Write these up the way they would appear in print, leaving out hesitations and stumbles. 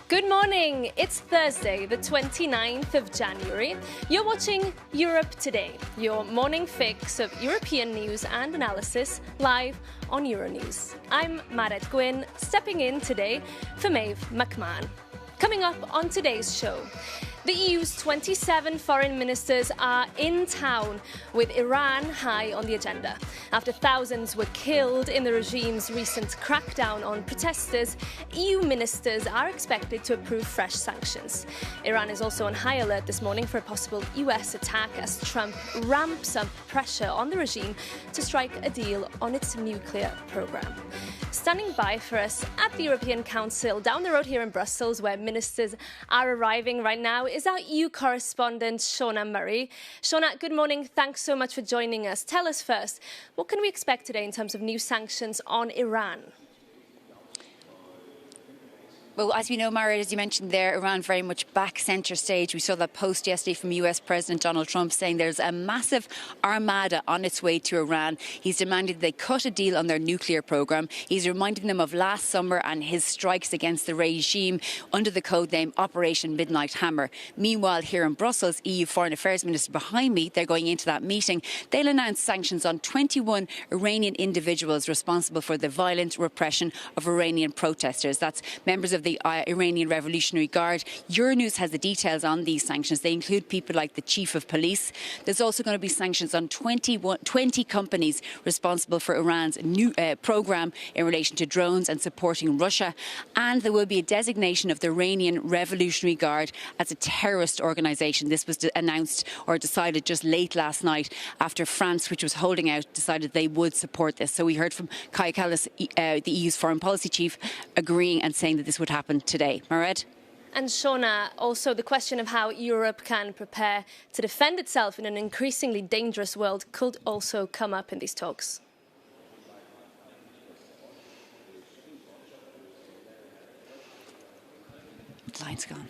Good morning, it's Thursday, the 29th of January. You're watching Europe Today, your morning fix of European news and analysis live on Euronews. I'm Maret Gwyn, stepping in today for Maeve McMahon. Coming up on today's show, the EU's 27 foreign ministers are in town with Iran high on the agenda. After thousands were killed in the regime's recent crackdown on protesters, EU ministers are expected to approve fresh sanctions. Iran is also on high alert this morning for a possible US attack as Trump ramps up pressure on the regime to strike a deal on its nuclear program. Standing by for us at the European Council down the road here in Brussels, where ministers are arriving right now, is our EU correspondent, Shauna Murray. Shauna, good morning. Thanks so much for joining us. Tell us first, what can we expect today in terms of new sanctions on Iran? Well, as we know, Mara, as you mentioned there, Iran very much back centre stage. We saw that post yesterday from US President Donald Trump saying there's a massive armada on its way to Iran. He's demanded they cut a deal on their nuclear programme. He's reminding them of last summer and his strikes against the regime under the codename Operation Midnight Hammer. Meanwhile, here in Brussels, EU Foreign Affairs Minister behind me, they're going into that meeting. They'll announce sanctions on 21 Iranian individuals responsible for the violent repression of Iranian protesters. That's members of the Iranian Revolutionary Guard. Euronews has the details on these sanctions. They include people like the Chief of Police. There's also going to be sanctions on 20 companies responsible for Iran's new programme in relation to drones and supporting Russia. And there will be a designation of the Iranian Revolutionary Guard as a terrorist organisation. This was announced or decided just late last night after France, which was holding out, decided they would support this. So we heard from Kaja Kallas, the EU's foreign policy chief, agreeing and saying that this would happen today. Mared? And Shauna, also the question of how Europe can prepare to defend itself in an increasingly dangerous world could also come up in these talks. The line's gone.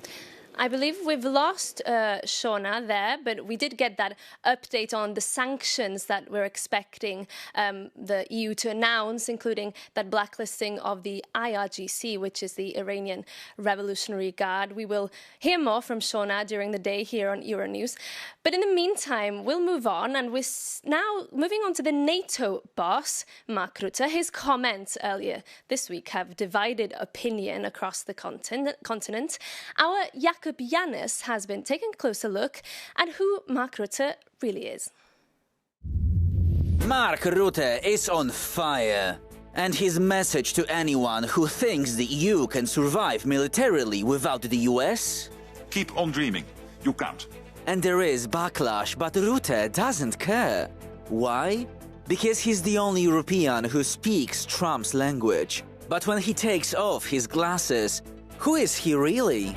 I believe we've lost Shauna there, but we did get that update on the sanctions that we're expecting the EU to announce, including that blacklisting of the IRGC, which is the Iranian Revolutionary Guard. We will hear more from Shauna during the day here on Euronews. But in the meantime, we'll move on, and we're now moving on to the NATO boss, Mark Rutte. His comments earlier this week have divided opinion across the continent. Our Jakob Janus has been taking a closer look at who Mark Rutte really is. Mark Rutte is on fire. And his message to anyone who thinks the EU can survive militarily without the US? Keep on dreaming. You can't. And there is backlash, but Rutte doesn't care. Why? Because he's the only European who speaks Trump's language. But when he takes off his glasses, who is he really?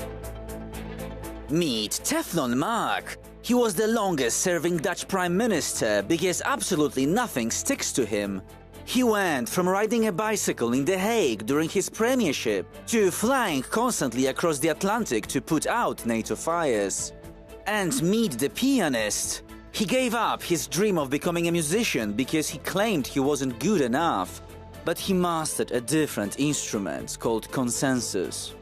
Meet Teflon Mark. He was the longest-serving Dutch Prime Minister because absolutely nothing sticks to him. He went from riding a bicycle in The Hague during his premiership to flying constantly across the Atlantic to put out NATO fires. And meet the pianist. He gave up his dream of becoming a musician because he claimed he wasn't good enough. But he mastered a different instrument called consensus.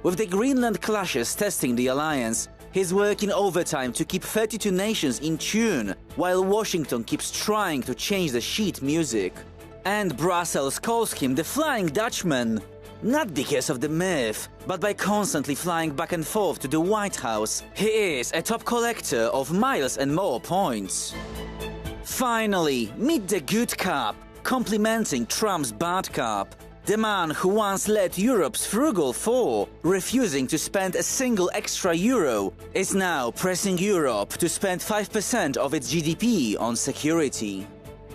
With the Greenland clashes testing the alliance, he's working overtime to keep 32 nations in tune, while Washington keeps trying to change the sheet music. And Brussels calls him the Flying Dutchman, not because of the myth, but by constantly flying back and forth to the White House. He is a top collector of miles and more points. Finally, meet the good cop, complimenting Trump's bad cop. The man who once led Europe's frugal four, refusing to spend a single extra euro, is now pressing Europe to spend 5% of its GDP on security.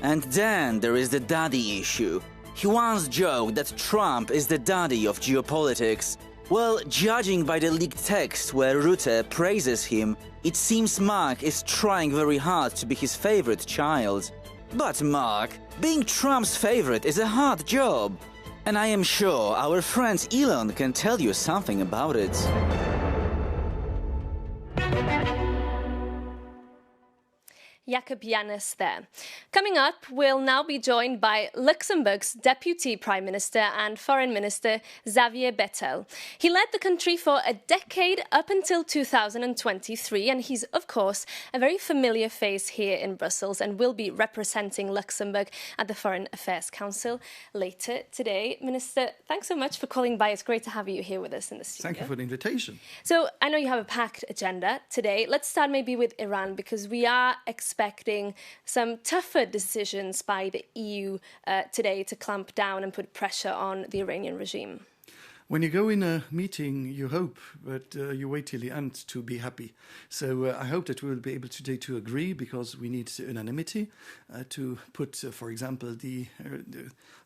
And then there is the daddy issue. He once joked that Trump is the daddy of geopolitics. Well, judging by the leaked text where Rutte praises him, it seems Mark is trying very hard to be his favorite child. But Mark, being Trump's favorite is a hard job. And I am sure our friend Elon can tell you something about it. Jakob Jannes there. Coming up, we'll now be joined by Luxembourg's Deputy Prime Minister and Foreign Minister Xavier Bettel. He led the country for a decade up until 2023, and he's, of course, a very familiar face here in Brussels and will be representing Luxembourg at the Foreign Affairs Council later today. Minister, thanks so much for calling by. It's great to have you here with us in the studio. Thank you for the invitation. So I know you have a packed agenda today. Let's start maybe with Iran, because we are expecting some tougher decisions by the EU today to clamp down and put pressure on the Iranian regime. When you go in a meeting, you hope, but you wait till the end to be happy. So I hope that we will be able today to agree, because we need unanimity to put, for example, the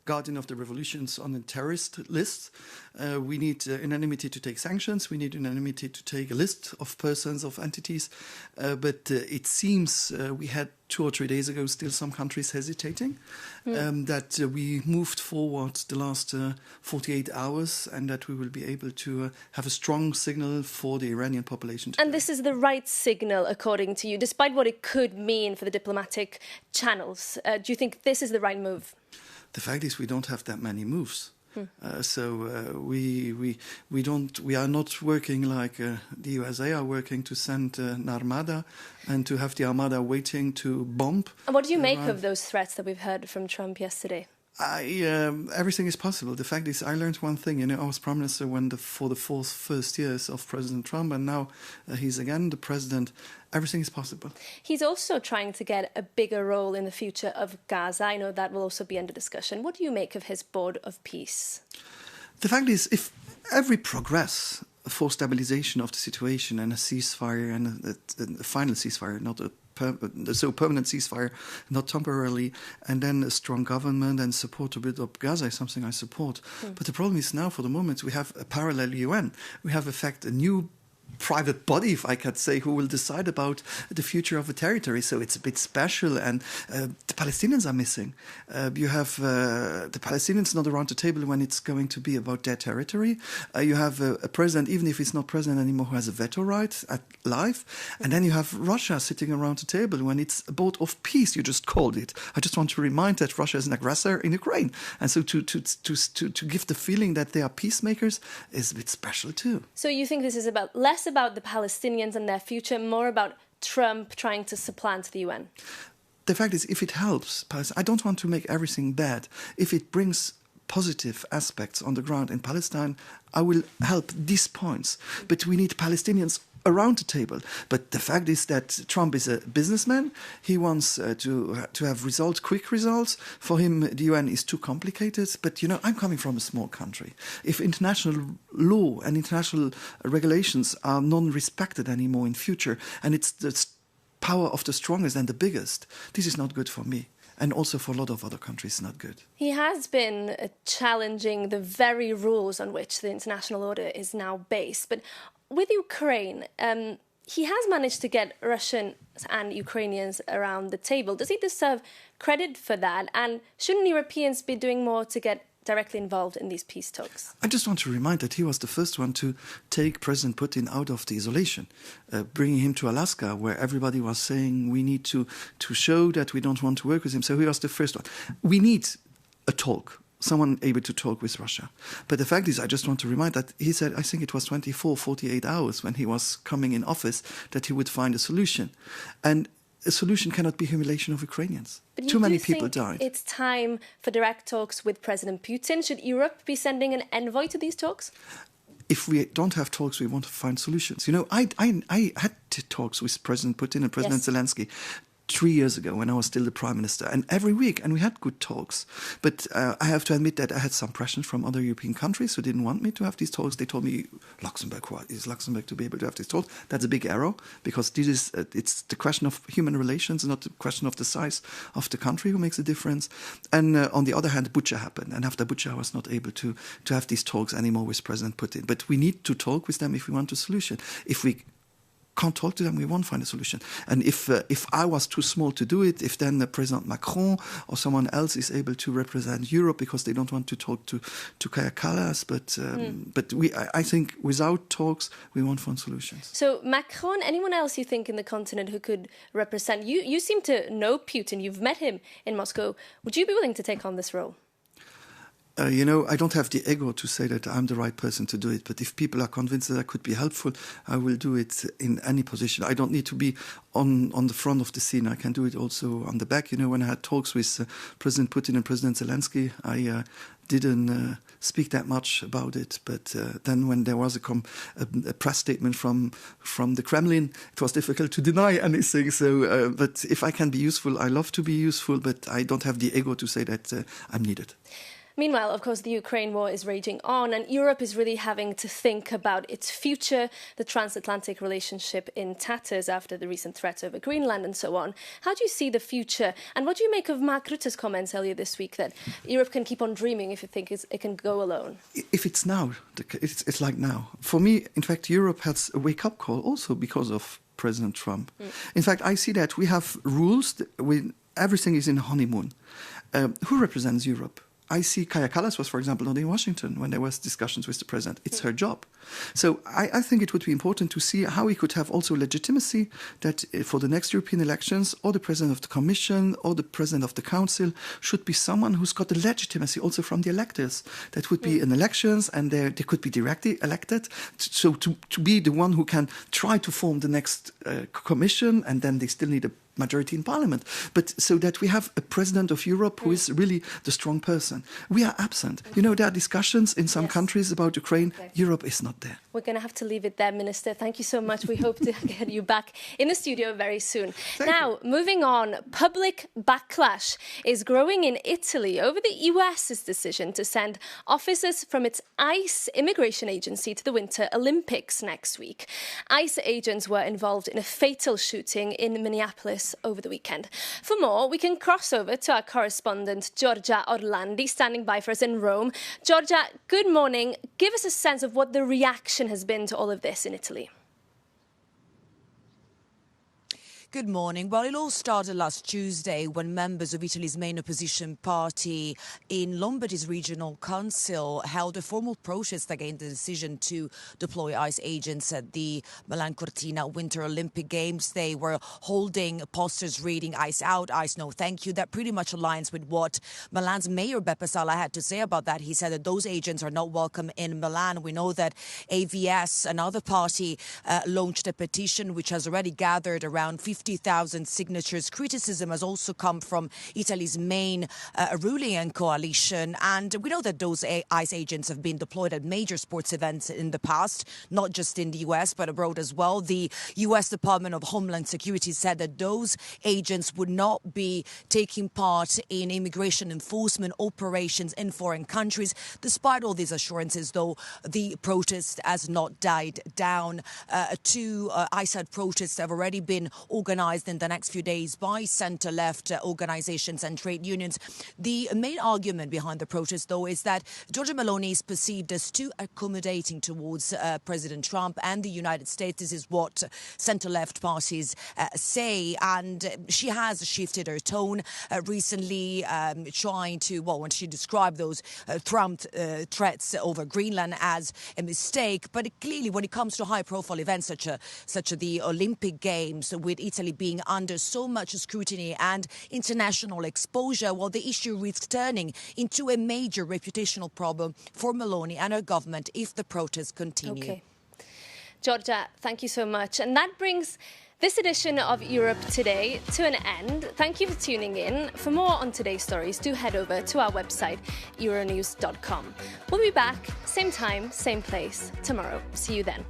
Guardian of the Revolutions on a terrorist list. We need unanimity to take sanctions. We need unanimity to take a list of persons, of entities. But it seems we had 2 or 3 days ago still some countries hesitating, that we moved forward the last 48 hours and that we will be able to have a strong signal for the Iranian population today. And this is the right signal, according to you, despite what it could mean for the diplomatic channels. Do you think this is the right move? The fact is we don't have that many moves. We are not working like the USA are working to send an armada and to have the armada waiting to bomb. And what do you make of those threats that we've heard from Trump yesterday? Everything is possible. The fact is, I learned one thing. I was Prime Minister for the first years of President Trump, and now he's again the president. Everything is possible. He's also trying to get a bigger role in the future of Gaza. I know that will also be under discussion. What do you make of his board of peace? The fact is, if every progress for stabilization of the situation and a ceasefire and a final ceasefire, not a permanent ceasefire, not temporarily, and then a strong government and support to build up Gaza is something I support. But the problem is now, for the moment, we have a parallel UN. We have, in fact, a new private body, if I could say, who will decide about the future of the territory. So it's a bit special, and the Palestinians are missing. You have the Palestinians not around the table when it's going to be about their territory. You have a president, even if he's not president anymore, who has a veto right at life. And then you have Russia sitting around the table when it's a boat of peace, you just called it. I just want to remind that Russia is an aggressor in Ukraine. And so to give the feeling that they are peacemakers is a bit special too. So you think this is less about the Palestinians and their future, more about Trump trying to supplant the UN? The fact is, if it helps, I don't want to make everything bad. If it brings positive aspects on the ground in Palestine, I will help these points. But we need Palestinians around the table. But the fact is that Trump is a businessman. He wants to have results, quick results. For him, the UN is too complicated. But, I'm coming from a small country. If international law and international regulations are non-respected anymore in future, and it's the power of the strongest and the biggest, this is not good for me. And also for a lot of other countries, not good. He has been challenging the very rules on which the international order is now based. But with Ukraine, he has managed to get Russians and Ukrainians around the table. Does he deserve credit for that? And shouldn't Europeans be doing more to get directly involved in these peace talks? I just want to remind that he was the first one to take President Putin out of the isolation, bringing him to Alaska, where everybody was saying we need to show that we don't want to work with him. So he was the first one. We need a talk. Someone able to talk with Russia. But the fact is, I just want to remind that he said, I think it was 48 hours when he was coming in office, that he would find a solution. And a solution cannot be humiliation of Ukrainians. Too many people died. It's time for direct talks with President Putin. Should Europe be sending an envoy to these talks? If we don't have talks, we want to find solutions. I had talks with President Putin and President Zelensky 3 years ago when I was still the Prime Minister, and every week, and we had good talks. But I have to admit that I had some pressure from other European countries who didn't want me to have these talks. They told me, is Luxembourg to be able to have these talks? That's a big error, because this is it's the question of human relations, not the question of the size of the country who makes a difference. And on the other hand, Bucha happened, and after Bucha I was not able to have these talks anymore with President Putin. But we need to talk with them if we want a solution. If we can't talk to them, we won't find a solution. And if I was too small to do it, if then President Macron or someone else is able to represent Europe because they don't want to talk to Kaja Kallas, but I think without talks we won't find solutions. So Macron, anyone else you think in the continent who could represent you? You seem to know Putin. You've met him in Moscow. Would you be willing to take on this role? I don't have the ego to say that I'm the right person to do it, but if people are convinced that I could be helpful, I will do it in any position. I don't need to be on the front of the scene. I can do it also on the back. When I had talks with President Putin and President Zelensky, I didn't speak that much about it. But then when there was a press statement from the Kremlin, it was difficult to deny anything. So, but if I can be useful, I love to be useful, but I don't have the ego to say that I'm needed. Meanwhile, of course, the Ukraine war is raging on and Europe is really having to think about its future, the transatlantic relationship in tatters after the recent threat over Greenland and so on. How do you see the future? And what do you make of Mark Rutte's comments earlier this week that Europe can keep on dreaming if it thinks it can go alone? If it's now, it's like now. For me, in fact, Europe has a wake-up call also because of President Trump. In fact, I see that we have rules, everything is in honeymoon. Who represents Europe? I see Kaja Kallas was, for example, not in Washington when there was discussions with the president. It's her job. So I think it would be important to see how we could have also legitimacy that for the next European elections, or the president of the Commission or the president of the Council should be someone who's got the legitimacy also from the electors. That would be in elections and they could be directly elected. So to be the one who can try to form the next Commission, and then they still need a majority in parliament, but so that we have a president of Europe who is really the strong person. We are absent. There are discussions in some countries about Ukraine. Okay. Europe is not there. We're going to have to leave it there, Minister. Thank you so much. We hope to get you back in the studio very soon. Now, moving on, public backlash is growing in Italy over the US's decision to send officers from its ICE immigration agency to the Winter Olympics next week. ICE agents were involved in a fatal shooting in Minneapolis over the weekend. For more, we can cross over to our correspondent Giorgia Orlandi, standing by for us in Rome. Giorgia, good morning. Give us a sense of what the reaction has been to all of this in Italy. Good morning. Well, it all started last Tuesday when members of Italy's main opposition party in Lombardy's regional council held a formal protest against the decision to deploy ICE agents at the Milan Cortina Winter Olympic Games. They were holding posters reading "ICE out, ICE no thank you." That pretty much aligns with what Milan's mayor Beppe Sala had to say about that. He said that those agents are not welcome in Milan. We know that AVS, another party, launched a petition which has already gathered around 50,000 signatures. Criticism has also come from Italy's main ruling coalition. And we know that those ICE agents have been deployed at major sports events in the past, not just in the US, but abroad as well. The US Department of Homeland Security said that those agents would not be taking part in immigration enforcement operations in foreign countries. Despite all these assurances, though, the protest has not died down. Two ICE protests have already been organised in the next few days by centre-left organisations and trade unions. The main argument behind the protest, though, is that Giorgia Meloni is perceived as too accommodating towards President Trump and the United States. This is what centre-left parties say, and she has shifted her tone recently, trying to, well, when she described those Trump threats over Greenland as a mistake. But clearly, when it comes to high-profile events such as the Olympic Games, with Italy being under so much scrutiny and international exposure, well, the issue risks turning into a major reputational problem for Meloni and her government if the protests continue. Okay. Giorgia, thank you so much. And that brings this edition of Europe Today to an end. Thank you for tuning in. For more on today's stories, do head over to our website, euronews.com. We'll be back, same time, same place, tomorrow. See you then.